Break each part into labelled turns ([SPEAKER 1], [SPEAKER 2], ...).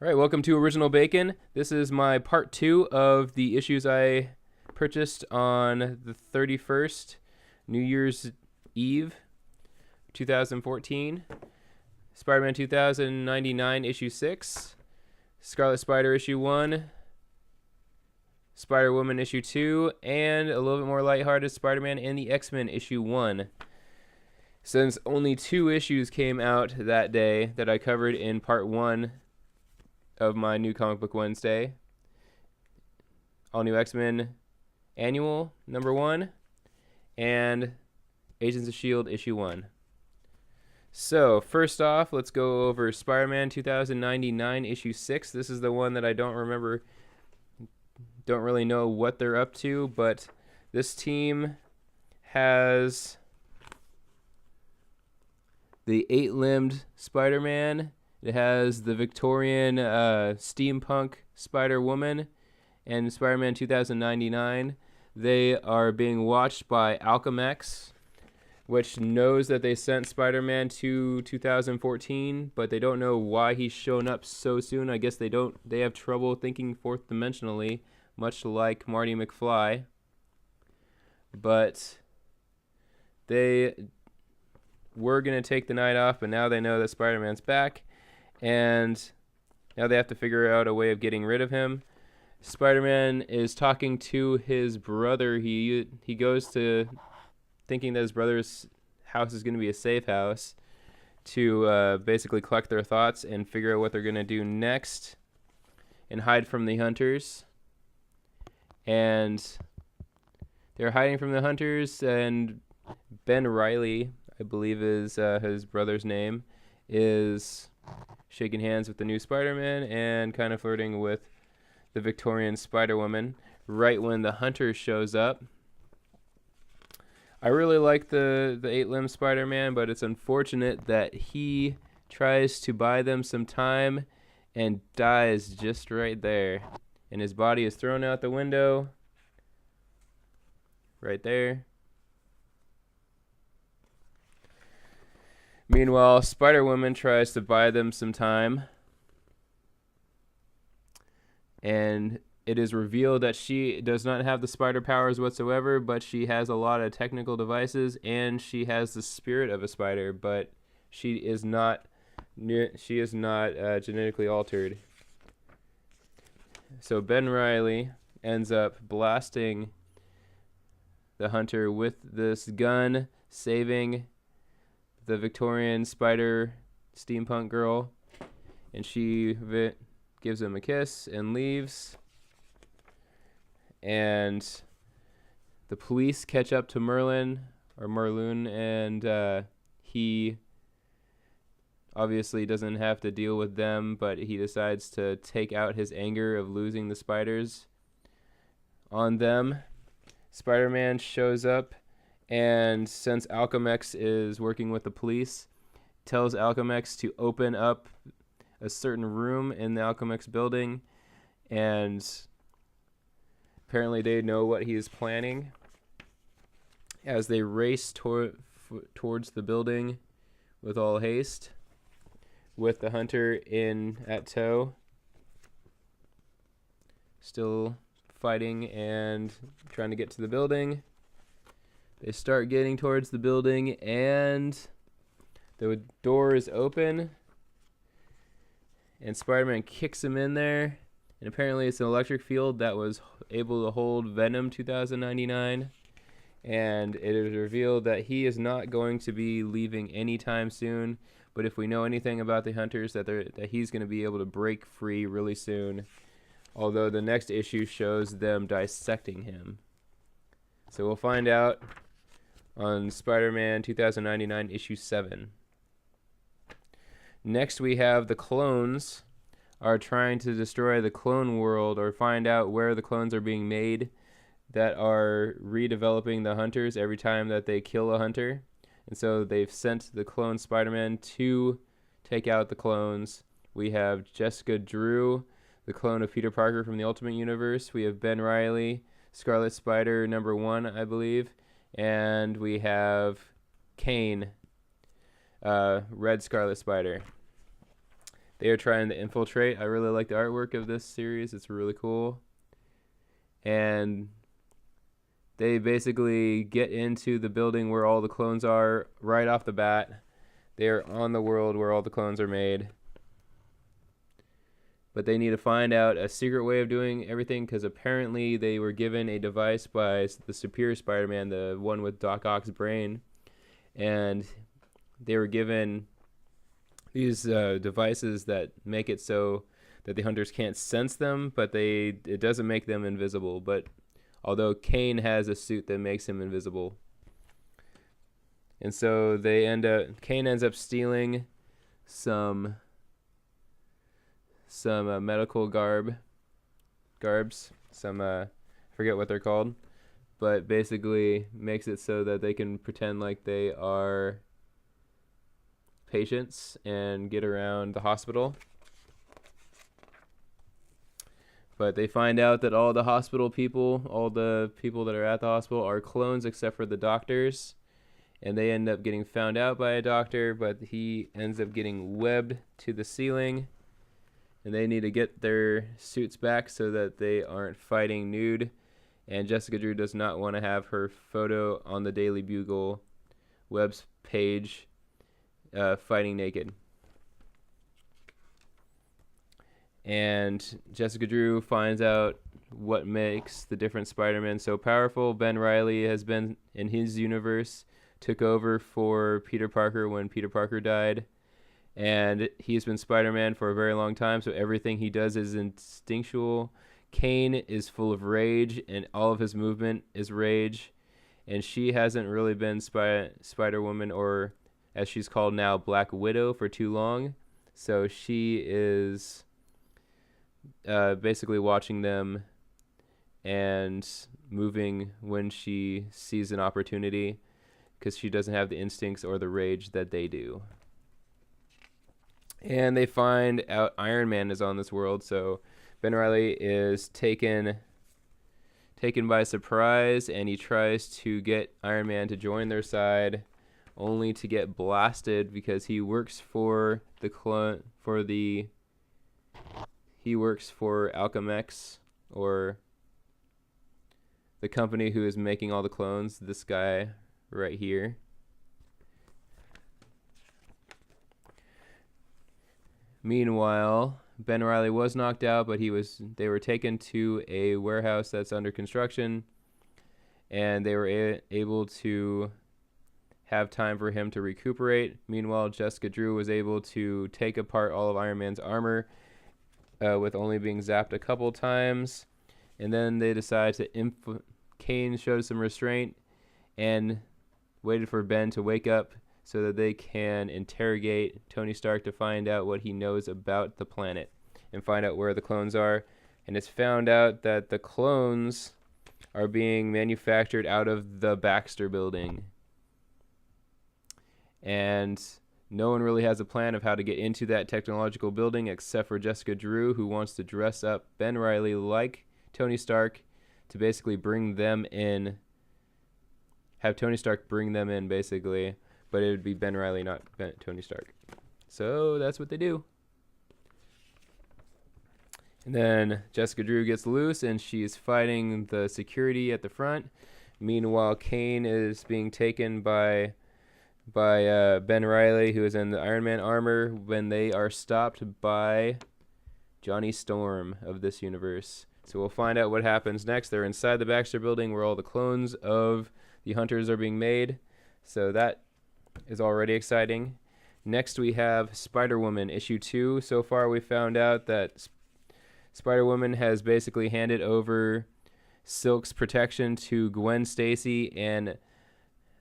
[SPEAKER 1] All right, welcome to Original Bacon. This is my part 2 of the issues I purchased on the 31st, New Year's Eve, 2014. Spider-Man 2099, issue 6. Scarlet Spider, issue 1. Spider-Woman, issue 2. And a little bit more lighthearted, Spider-Man and the X-Men, issue 1. Since only 2 issues came out that day that I covered in part 1 of my New Comic Book Wednesday, All New X-Men Annual number 1 and Agents of S.H.I.E.L.D. issue 1. So first off, let's go over Spider-Man 2099 issue 6. This is the one that I don't really know what they're up to, but this team has the 8-limbed Spider-Man. It has the Victorian steampunk Spider-Woman and Spider-Man 2099. They are being watched by Alchemax, which knows that they sent Spider-Man to 2014, but they don't know why he's shown up so soon. I guess they have trouble thinking fourth dimensionally, much like Marty McFly. But they were going to take the night off, but now they know that Spider-Man's back. And now they have to figure out a way of getting rid of him. Spider-Man is talking to his brother. He goes to thinking that his brother's house is going to be a safe house to basically collect their thoughts and figure out what they're going to do next and hide from the hunters. And they're hiding from the hunters, and Ben Reilly, I believe is his brother's name, is shaking hands with the new Spider-Man and kind of flirting with the Victorian Spider-Woman right when the hunter shows up. I really like the 8-limbed Spider-Man, but it's unfortunate that he tries to buy them some time and dies just right there. And his body is thrown out the window right there. Meanwhile, Spider-Woman tries to buy them some time, and it is revealed that she does not have the spider powers whatsoever, but she has a lot of technical devices, and she has the spirit of a spider, but she is not genetically altered. So Ben Reilly ends up blasting the hunter with this gun, saving the Victorian spider steampunk girl, and she gives him a kiss and leaves. And the police catch up to Merlin, and he obviously doesn't have to deal with them, but he decides to take out his anger of losing the spiders on them. Spider-Man shows up, and since Alchemax is working with the police, tells Alchemax to open up a certain room in the Alchemax building, and apparently they know what he is planning. As they race towards the building with all haste, with the hunter at tow, still fighting and trying to get to the building. They start getting towards the building, and the door is open, and Spider-Man kicks him in there, and apparently it's an electric field that was able to hold Venom 2099, and it is revealed that he is not going to be leaving anytime soon, but if we know anything about the hunters, that he's going to be able to break free really soon, although the next issue shows them dissecting him. So we'll find out on Spider-Man 2099 issue 7. Next we have the clones are trying to destroy the clone world, or find out where the clones are being made that are redeveloping the hunters every time that they kill a hunter. And so they've sent the clone Spider-Man to take out the clones. We have Jessica Drew, the clone of Peter Parker from the Ultimate Universe. We have Ben Reilly, Scarlet Spider number 1, I believe. And we have Kane, Red Scarlet Spider. they are trying to infiltrate. I really like the artwork of this series. It's really cool. And they basically get into the building where all the clones are right off the bat. They are on the world where all the clones are made. But they need to find out a secret way of doing everything, because apparently they were given a device by the Superior Spider-Man, the one with Doc Ock's brain. And they were given these devices that make it so that the hunters can't sense them, but it doesn't make them invisible. But although Kane has a suit that makes him invisible. And so Kane ends up stealing some medical garbs, I forget what they're called, but basically makes it so that they can pretend like they are patients and get around the hospital. But they find out that all the hospital people, all the people that are at the hospital, are clones except for the doctors. And they end up getting found out by a doctor, but he ends up getting webbed to the ceiling. And they need to get their suits back so that they aren't fighting nude. And Jessica Drew does not want to have her photo on the Daily Bugle web's page fighting naked. And Jessica Drew finds out what makes the different Spider-Men so powerful. Ben Reilly has been, in his universe, took over for Peter Parker when Peter Parker died. And he's been Spider-Man for a very long time, so everything he does is instinctual. Kane is full of rage, and all of his movement is rage. And she hasn't really been Spider-Woman, or as she's called now, Black Widow, for too long. So she is basically watching them and moving when she sees an opportunity, because she doesn't have the instincts or the rage that they do. And they find out Iron Man is on this world, so Ben Reilly is taken by surprise, and he tries to get Iron Man to join their side, only to get blasted because he works for Alchemex, or the company who is making all the clones. This guy right here. Meanwhile, Ben Reilly was knocked out, but they were taken to a warehouse that's under construction, and they were able to have time for him to recuperate. Meanwhile, Jessica Drew was able to take apart all of Iron Man's armor with only being zapped a couple times. And then they decided to Kane showed some restraint and waited for Ben to wake up so that they can interrogate Tony Stark to find out what he knows about the planet and find out where the clones are. And it's found out that the clones are being manufactured out of the Baxter building. And no one really has a plan of how to get into that technological building except for Jessica Drew, who wants to dress up Ben Reilly like Tony Stark to basically bring them in, have Tony Stark bring them in basically, but it would be Ben Reilly, not Tony Stark. So that's what they do. And then Jessica Drew gets loose, and she's fighting the security at the front. Meanwhile, Kane is being taken by Ben Reilly, who is in the Iron Man armor, when they are stopped by Johnny Storm of this universe. So we'll find out what happens next. They're inside the Baxter building where all the clones of the hunters are being made. So that is already exciting. Next we have Spider-Woman issue 2. So far we found out that Spider-Woman has basically handed over Silk's protection to Gwen Stacy and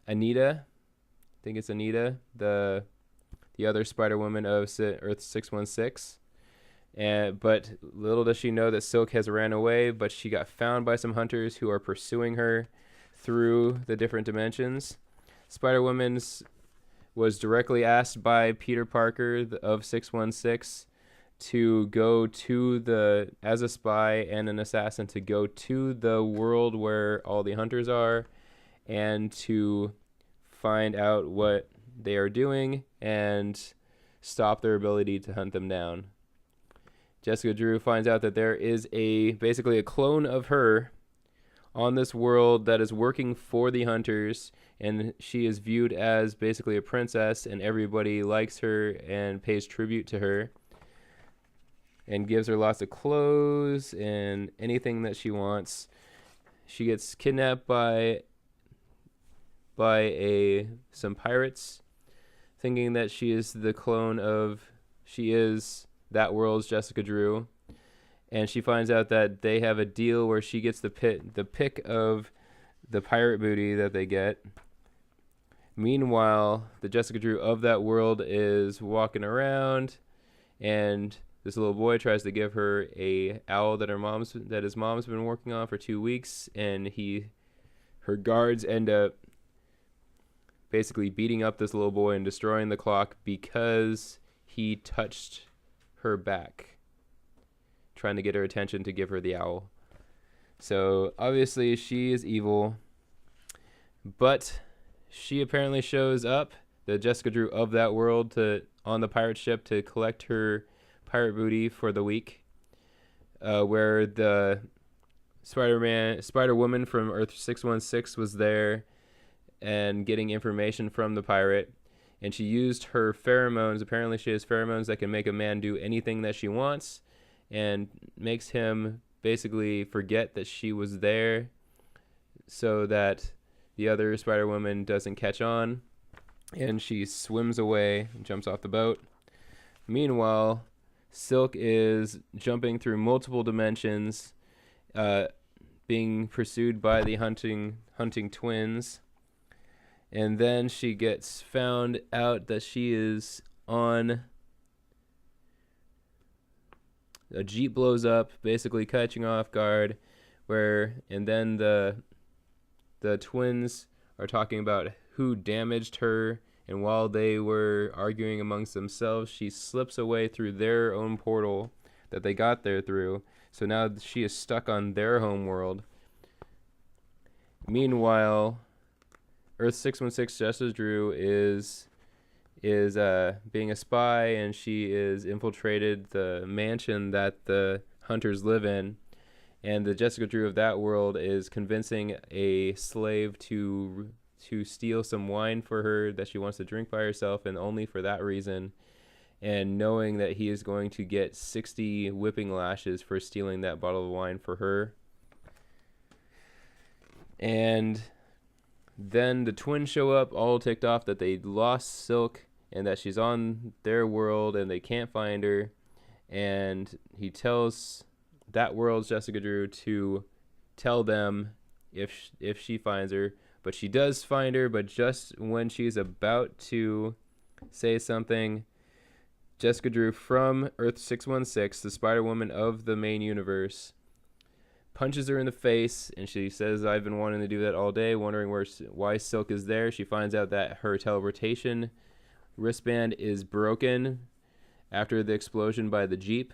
[SPEAKER 1] Anita. I think it's Anita, the other Spider-Woman of Earth 616. But little does she know that Silk has ran away, but she got found by some hunters who are pursuing her through the different dimensions. Spider-Woman was directly asked by Peter Parker of 616 to go as a spy and an assassin, to go to the world where all the hunters are and to find out what they are doing and stop their ability to hunt them down. Jessica Drew finds out that there is basically a clone of her on this world that is working for the hunters, and she is viewed as basically a princess, and everybody likes her and pays tribute to her and gives her lots of clothes and anything that she wants. She gets kidnapped by some pirates, thinking that she is that world's Jessica Drew. And she finds out that they have a deal where she gets the pick of the pirate booty that they get. Meanwhile, the Jessica Drew of that world is walking around, and this little boy tries to give her a owl that his mom's been working on for 2 weeks, and her guards end up basically beating up this little boy and destroying the clock because he touched her back, trying to get her attention to give her the owl. So obviously she is evil, but she apparently shows up, the Jessica Drew of that world, on the pirate ship to collect her pirate booty for the week, where the Spider-Woman from Earth 616 was there and getting information from the pirate. And she used her pheromones. Apparently she has pheromones that can make a man do anything that she wants, and makes him basically forget that she was there so that the other Spider-Woman doesn't catch on. And she swims away and jumps off the boat. Meanwhile, Silk is jumping through multiple dimensions, being pursued by the hunting twins. And then she gets found out that she is on a Jeep, blows up, basically catching off guard, and then the twins are talking about who damaged her, and while they were arguing amongst themselves, she slips away through their own portal that they got there through. So now she is stuck on their home world. Meanwhile, Earth 616 Jessica Drew is being a spy, and she is infiltrated the mansion that the hunters live in. And the Jessica Drew of that world is convincing a slave to steal some wine for her that she wants to drink by herself, and only for that reason, and knowing that he is going to get 60 whipping lashes for stealing that bottle of wine for her. And then the twins show up, all ticked off that they lost Silk and that she's on their world and they can't find her. And he tells that world's Jessica Drew to tell them if she finds her. But she does find her, but just when she's about to say something, Jessica Drew from Earth 616, the Spider-Woman of the main universe, punches her in the face, and she says, "I've been wanting to do that all day, wondering why Silk is there." She finds out that her teleportation wristband is broken after the explosion by the Jeep,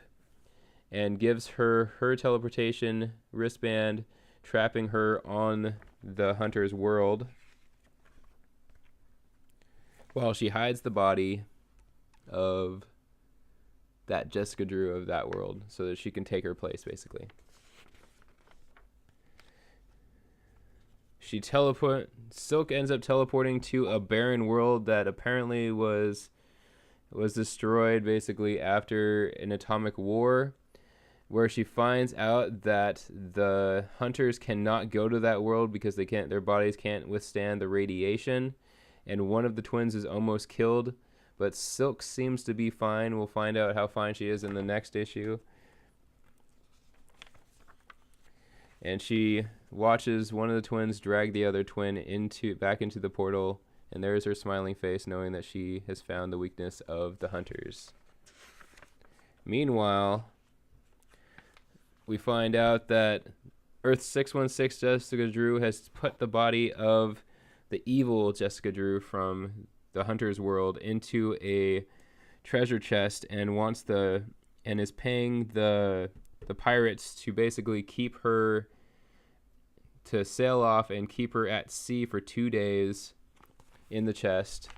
[SPEAKER 1] and gives her teleportation wristband, trapping her on the hunter's world, while she hides the body of that Jessica Drew of that world so that she can take her place, basically. Silk ends up teleporting to a barren world that apparently was destroyed basically after an atomic war, where she finds out that the hunters cannot go to that world because their bodies can't withstand the radiation, and one of the twins is almost killed, but Silk seems to be fine. We'll find out how fine she is in the next issue. And she watches one of the twins drag the other twin back into the portal, and there's her smiling face, knowing that she has found the weakness of the hunters. Meanwhile, we find out that Earth 616 Jessica Drew has put the body of the evil Jessica Drew from the hunter's world into a treasure chest, and is paying the pirates to basically keep her, to sail off and keep her at sea for 2 days in the chest,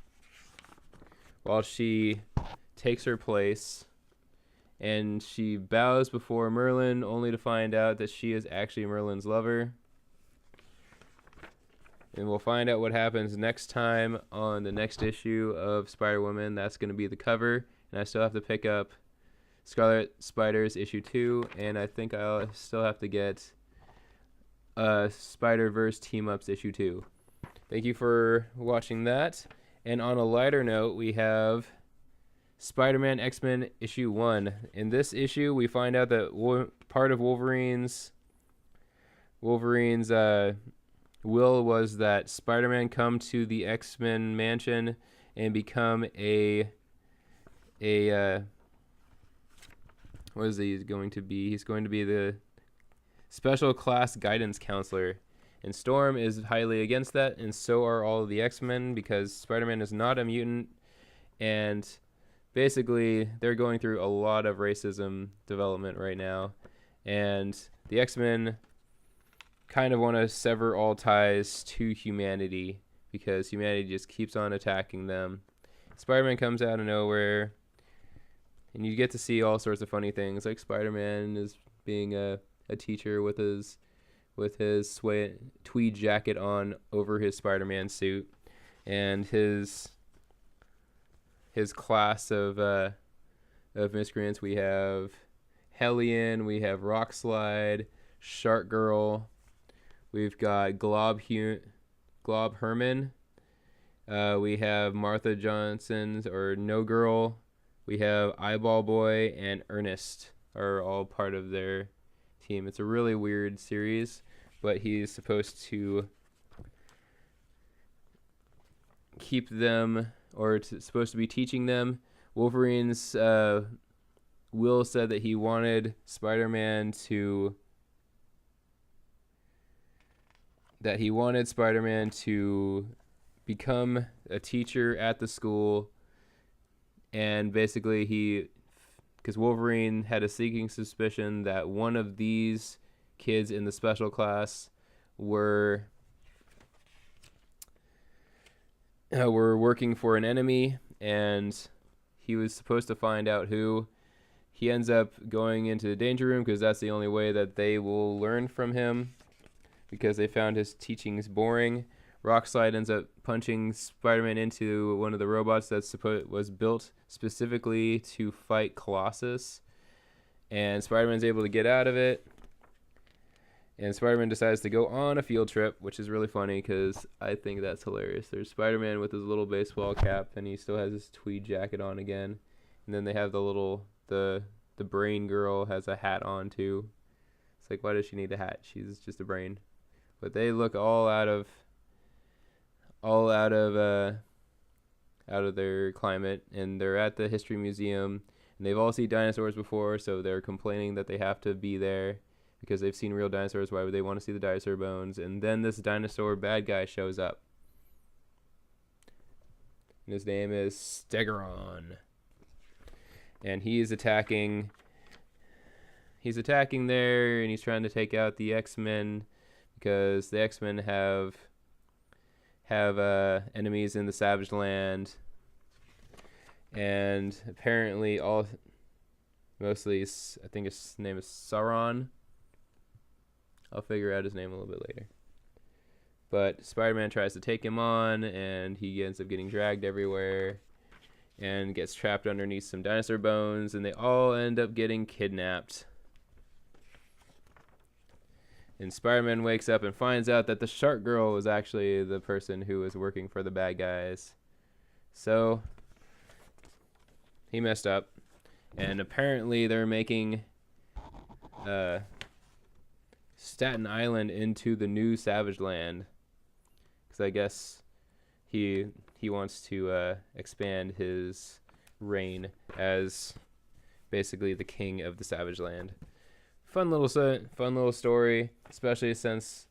[SPEAKER 1] while she takes her place, and she bows before Merlin, only to find out that she is actually Merlin's lover. And we'll find out what happens next time on the next issue of Spider-Woman. That's going to be the cover, and I still have to pick up Scarlet Spiders issue 2, and I think I'll still have to get Spider-Verse Team-Ups issue 2. Thank you for watching that. And on a lighter note, we have Spider-Man X-Men issue 1. In this issue, we find out that part of Wolverine's will was that Spider-Man come to the X-Men mansion and become a what is he going to be? He's going to be the special class guidance counselor. And Storm is highly against that, and so are all of the X-Men, because Spider-Man is not a mutant, and basically they're going through a lot of racism development right now, and the X-Men kind of want to sever all ties to humanity because humanity just keeps on attacking them. Spider-Man comes out of nowhere, and you get to see all sorts of funny things, like Spider-Man is being a teacher with his tweed jacket on over his Spider-Man suit, and his class of miscreants. We have Hellion, we have Rockslide, Shark Girl, we've got Glob Herman, we have Martha Johnson's or No Girl, we have Eyeball Boy, and Ernest are all part of their team. It's a really weird series, but he's supposed to keep them, or supposed to be teaching them. Wolverine's Will said that he wanted Spider-Man to become a teacher at the school, and basically because Wolverine had a sneaking suspicion that one of these kids in the special class were working for an enemy, and he was supposed to find out who. He ends up going into the danger room because that's the only way that they will learn from him, because they found his teachings boring. Rockslide ends up punching Spider-Man into one of the robots that was built specifically to fight Colossus, and Spider-Man's able to get out of it. And Spider-Man decides to go on a field trip, which is really funny because I think that's hilarious. There's Spider-Man with his little baseball cap, and he still has his tweed jacket on again. And then they have the brain girl has a hat on too. It's like, why does she need a hat? She's just a brain. But they look all out of their climate, and they're at the History Museum, and they've all seen dinosaurs before, so they're complaining that they have to be there because they've seen real dinosaurs. Why would they want to see the dinosaur bones? And then this dinosaur bad guy shows up, and his name is Stegoron, and he's attacking there, and he's trying to take out the X-Men because the X-Men have enemies in the Savage Land, and apparently mostly I think his name is Sauron. I'll figure out his name a little bit later. But Spider-Man tries to take him on, and he ends up getting dragged everywhere and gets trapped underneath some dinosaur bones, and they all end up getting kidnapped. And Spider-Man wakes up and finds out that the Shark Girl was actually the person who was working for the bad guys. So he messed up. And apparently they're making Staten Island into the new Savage Land, because I guess he wants to expand his reign as basically the king of the Savage Land. Fun little story, especially since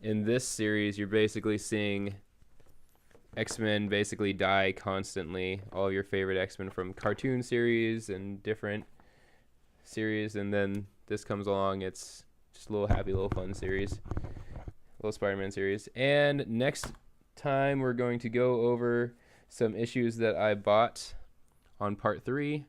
[SPEAKER 1] in this series you're basically seeing X-Men basically die constantly. All of your favorite X-Men from cartoon series and different series, and then this comes along. It's just a little happy, little fun series, little Spider-Man series. And next time we're going to go over some issues that I bought on part 3.